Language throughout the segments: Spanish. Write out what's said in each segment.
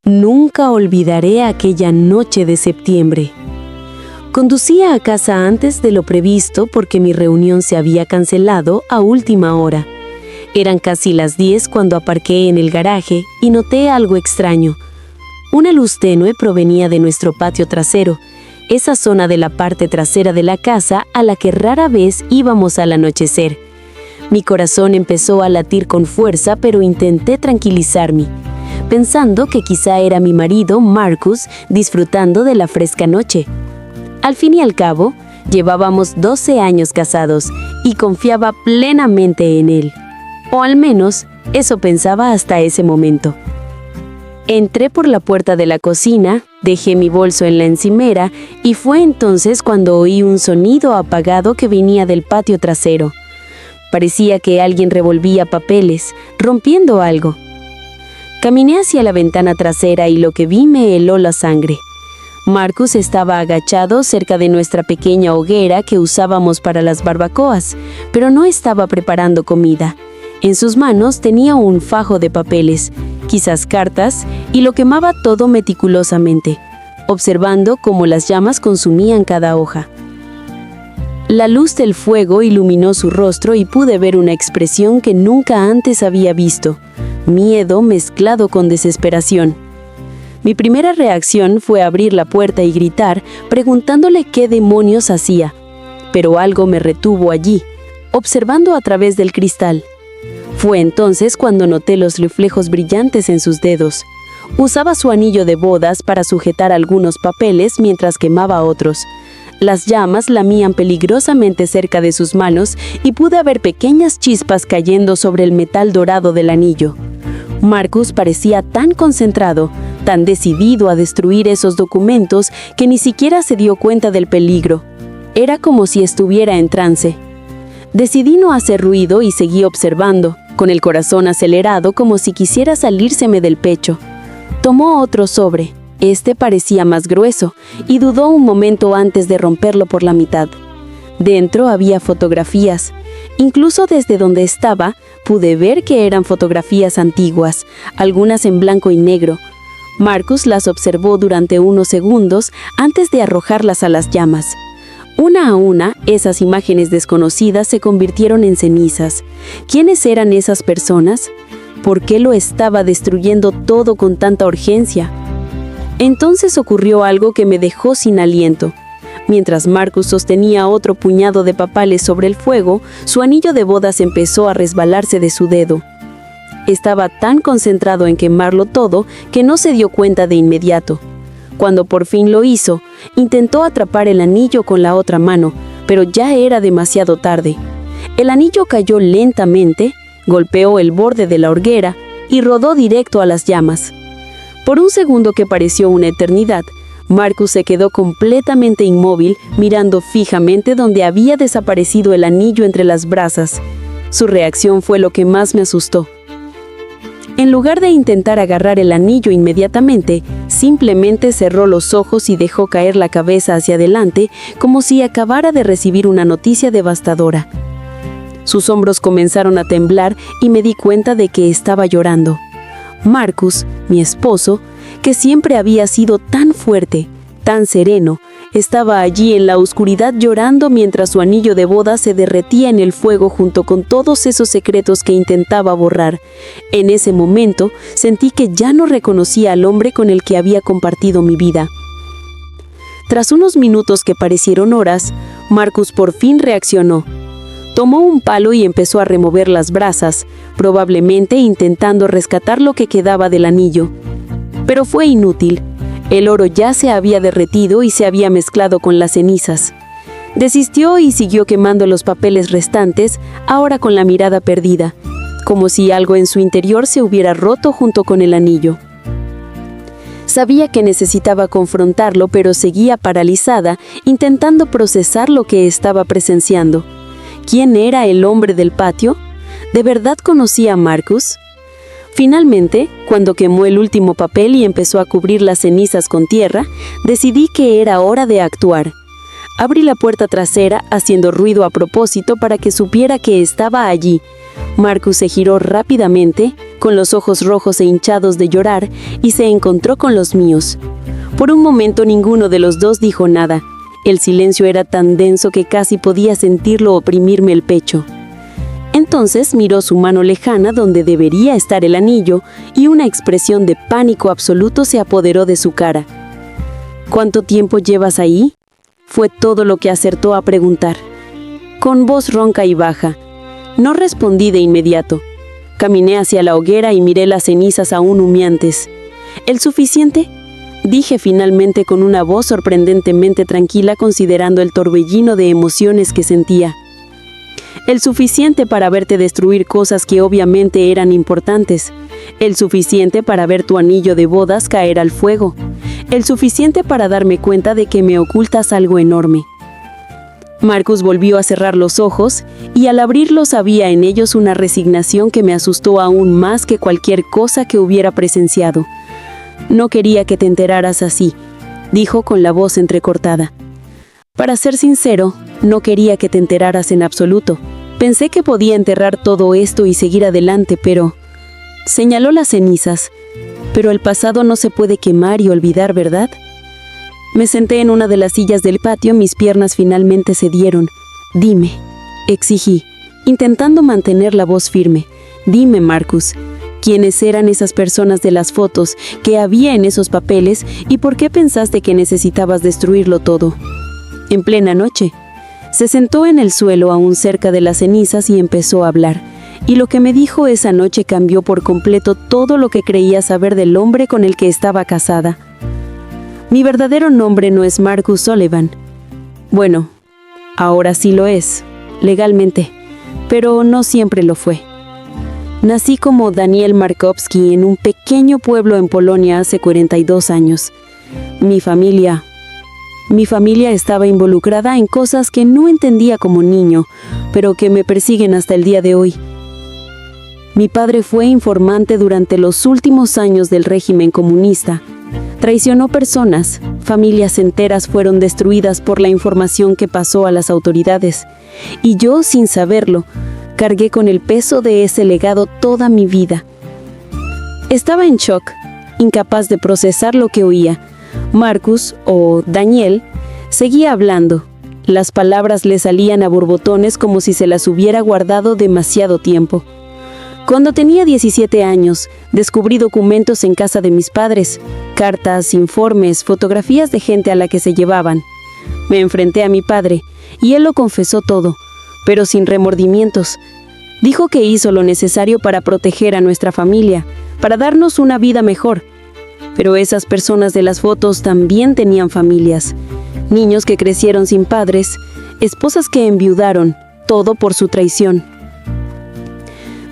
Nunca olvidaré aquella noche de septiembre. Conducía a casa antes de lo previsto porque mi reunión se había cancelado a última hora. Eran casi las 10 cuando aparqué en el garaje y noté algo extraño. Una luz tenue provenía de nuestro patio trasero, esa zona de la parte trasera de la casa a la que rara vez íbamos al anochecer. Mi corazón empezó a latir con fuerza, pero intenté tranquilizarme, pensando que quizá era mi marido, Marcus, disfrutando de la fresca noche. Al fin y al cabo, llevábamos 12 años casados y confiaba plenamente en él. O al menos, eso pensaba hasta ese momento. Entré por la puerta de la cocina, dejé mi bolso en la encimera y fue entonces cuando oí un sonido apagado que venía del patio trasero. Parecía que alguien revolvía papeles, rompiendo algo. Caminé hacia la ventana trasera y lo que vi me heló la sangre. Marcus estaba agachado cerca de nuestra pequeña hoguera que usábamos para las barbacoas, pero no estaba preparando comida. En sus manos tenía un fajo de papeles, quizás cartas, y lo quemaba todo meticulosamente, observando cómo las llamas consumían cada hoja. La luz del fuego iluminó su rostro y pude ver una expresión que nunca antes había visto: miedo mezclado con desesperación. Mi primera reacción fue abrir la puerta y gritar, preguntándole qué demonios hacía, pero algo me retuvo allí, observando a través del cristal. Fue entonces cuando noté los reflejos brillantes en sus dedos. Usaba su anillo de bodas para sujetar algunos papeles mientras quemaba otros. Las llamas lamían peligrosamente cerca de sus manos y pude ver pequeñas chispas cayendo sobre el metal dorado del anillo. Marcus parecía tan concentrado, tan decidido a destruir esos documentos que ni siquiera se dio cuenta del peligro. Era como si estuviera en trance. Decidí no hacer ruido y seguí observando, con el corazón acelerado como si quisiera salírseme del pecho. Tomó otro sobre. Este parecía más grueso y dudó un momento antes de romperlo por la mitad. Dentro había fotografías. Incluso desde donde estaba, pude ver que eran fotografías antiguas, algunas en blanco y negro. Marcus las observó durante unos segundos antes de arrojarlas a las llamas. Una a una, esas imágenes desconocidas se convirtieron en cenizas. ¿Quiénes eran esas personas? ¿Por qué lo estaba destruyendo todo con tanta urgencia? Entonces ocurrió algo que me dejó sin aliento. Mientras Marcus sostenía otro puñado de papeles sobre el fuego, su anillo de bodas empezó a resbalarse de su dedo. Estaba tan concentrado en quemarlo todo que no se dio cuenta de inmediato. Cuando por fin lo hizo, intentó atrapar el anillo con la otra mano, pero ya era demasiado tarde. El anillo cayó lentamente, golpeó el borde de la hoguera y rodó directo a las llamas. Por un segundo que pareció una eternidad, Marcus se quedó completamente inmóvil, mirando fijamente donde había desaparecido el anillo entre las brasas. Su reacción fue lo que más me asustó. En lugar de intentar agarrar el anillo inmediatamente, simplemente cerró los ojos y dejó caer la cabeza hacia adelante como si acabara de recibir una noticia devastadora. Sus hombros comenzaron a temblar y me di cuenta de que estaba llorando. Marcus, mi esposo, que siempre había sido tan fuerte, tan sereno, estaba allí en la oscuridad llorando mientras su anillo de boda se derretía en el fuego junto con todos esos secretos que intentaba borrar. En ese momento sentí que ya no reconocía al hombre con el que había compartido mi vida. Tras unos minutos que parecieron horas, Marcus por fin reaccionó. Tomó un palo y empezó a remover las brasas, probablemente intentando rescatar lo que quedaba del anillo. Pero fue inútil. El oro ya se había derretido y se había mezclado con las cenizas. Desistió y siguió quemando los papeles restantes, ahora con la mirada perdida, como si algo en su interior se hubiera roto junto con el anillo. Sabía que necesitaba confrontarlo, pero seguía paralizada, intentando procesar lo que estaba presenciando. ¿Quién era el hombre del patio? ¿De verdad conocía a Marcus? Finalmente, cuando quemó el último papel y empezó a cubrir las cenizas con tierra, decidí que era hora de actuar. Abrí la puerta trasera haciendo ruido a propósito para que supiera que estaba allí, Marcus se giró rápidamente, con los ojos rojos e hinchados de llorar, y se encontró con los míos. Por un momento ninguno de los dos dijo nada. El silencio era tan denso que casi podía sentirlo oprimirme el pecho. Entonces miró su mano lejana donde debería estar el anillo y una expresión de pánico absoluto se apoderó de su cara. «¿Cuánto tiempo llevas ahí?», fue todo lo que acertó a preguntar. Con voz ronca y baja. No respondí de inmediato. Caminé hacia la hoguera y miré las cenizas aún humeantes. ¿El suficiente?, dije finalmente con una voz sorprendentemente tranquila considerando el torbellino de emociones que sentía. El suficiente para verte destruir cosas que obviamente eran importantes. El suficiente para ver tu anillo de bodas caer al fuego. El suficiente para darme cuenta de que me ocultas algo enorme. Marcus volvió a cerrar los ojos y al abrirlos había en ellos una resignación que me asustó aún más que cualquier cosa que hubiera presenciado. «No quería que te enteraras así», dijo con la voz entrecortada. «Para ser sincero, no quería que te enteraras en absoluto. Pensé que podía enterrar todo esto y seguir adelante, pero...» Señaló las cenizas. «Pero el pasado no se puede quemar y olvidar, ¿verdad?». Me senté en una de las sillas del patio, mis piernas finalmente cedieron. «Dime», exigí, intentando mantener la voz firme. «Dime, Marcus, ¿quiénes eran esas personas de las fotos, qué había en esos papeles y por qué pensaste que necesitabas destruirlo todo?». En plena noche, se sentó en el suelo aún cerca de las cenizas y empezó a hablar. Y lo que me dijo esa noche cambió por completo todo lo que creía saber del hombre con el que estaba casada. Mi verdadero nombre no es Marcus Sullivan. Bueno, ahora sí lo es, legalmente, pero no siempre lo fue. Nací como Daniel Markowski en un pequeño pueblo en Polonia hace 42 años. Mi familia estaba involucrada en cosas que no entendía como niño, pero que me persiguen hasta el día de hoy. Mi padre fue informante durante los últimos años del régimen comunista. Traicionó personas, familias enteras fueron destruidas por la información que pasó a las autoridades. Y yo, sin saberlo, cargué con el peso de ese legado toda mi vida. Estaba en shock, incapaz de procesar lo que oía. Marcus, o Daniel, seguía hablando. Las palabras le salían a borbotones como si se las hubiera guardado demasiado tiempo. Cuando tenía 17 años, descubrí documentos en casa de mis padres, cartas, informes, fotografías de gente a la que se llevaban. Me enfrenté a mi padre, y él lo confesó todo, pero sin remordimientos. Dijo que hizo lo necesario para proteger a nuestra familia, para darnos una vida mejor. Pero esas personas de las fotos también tenían familias, niños que crecieron sin padres, esposas que enviudaron, todo por su traición.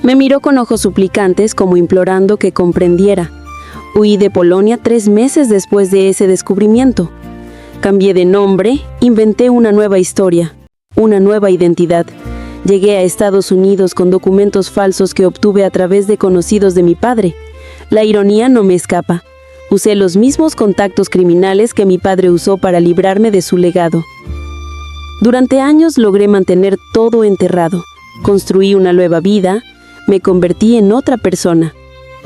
Me miró con ojos suplicantes como implorando que comprendiera. Huí de Polonia 3 meses después de ese descubrimiento. Cambié de nombre, inventé una nueva historia, una nueva identidad. Llegué a Estados Unidos con documentos falsos que obtuve a través de conocidos de mi padre. La ironía no me escapa. Usé los mismos contactos criminales que mi padre usó para librarme de su legado. Durante años logré mantener todo enterrado. Construí una nueva vida, me convertí en otra persona.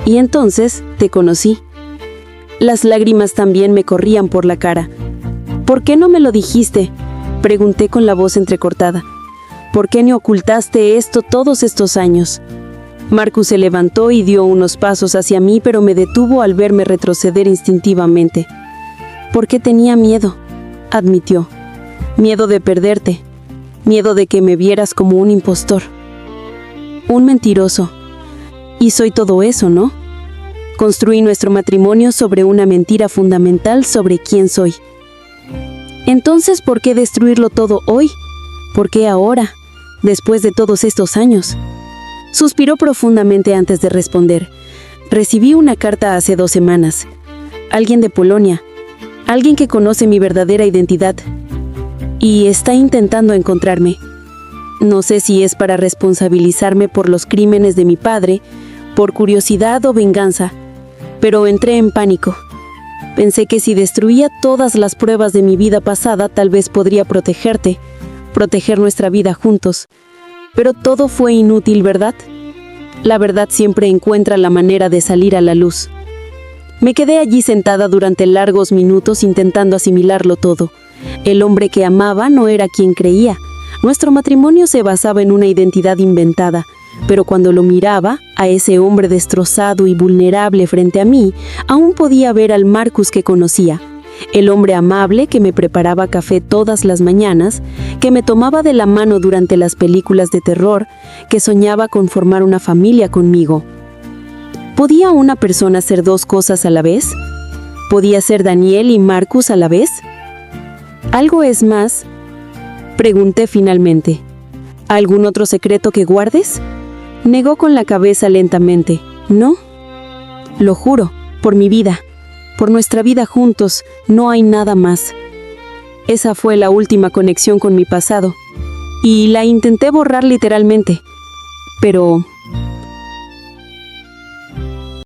Y entonces te conocí. Las lágrimas también me corrían por la cara. ¿Por qué no me lo dijiste?, pregunté con la voz entrecortada. ¿Por qué me ocultaste esto todos estos años? Marcus se levantó y dio unos pasos hacia mí, pero me detuvo al verme retroceder instintivamente. «Porque tenía miedo», admitió. «Miedo de perderte. Miedo de que me vieras como un impostor. Un mentiroso. Y soy todo eso, ¿no? Construí nuestro matrimonio sobre una mentira fundamental sobre quién soy. Entonces, ¿por qué destruirlo todo hoy? ¿Por qué ahora, después de todos estos años?» Suspiró profundamente antes de responder. «Recibí una carta hace 2 semanas. Alguien de Polonia. Alguien que conoce mi verdadera identidad. Y está intentando encontrarme. No sé si es para responsabilizarme por los crímenes de mi padre, por curiosidad o venganza. Pero entré en pánico. Pensé que si destruía todas las pruebas de mi vida pasada, tal vez podría protegerte, proteger nuestra vida juntos. Pero todo fue inútil, ¿verdad? La verdad siempre encuentra la manera de salir a la luz. Me quedé allí sentada durante largos minutos intentando asimilarlo todo. El hombre que amaba no era quien creía. Nuestro matrimonio se basaba en una identidad inventada, pero cuando lo miraba, a ese hombre destrozado y vulnerable frente a mí, aún podía ver al Marcus que conocía. El hombre amable que me preparaba café todas las mañanas, que me tomaba de la mano durante las películas de terror, que soñaba con formar una familia conmigo. ¿Podía una persona ser dos cosas a la vez? ¿Podía ser Daniel y Marcus a la vez? ¿Algo es más? Pregunté finalmente. ¿Algún otro secreto que guardes? Negó con la cabeza lentamente. No. Lo juro, por mi vida. Por nuestra vida juntos, no hay nada más. Esa fue la última conexión con mi pasado. Y la intenté borrar literalmente. Pero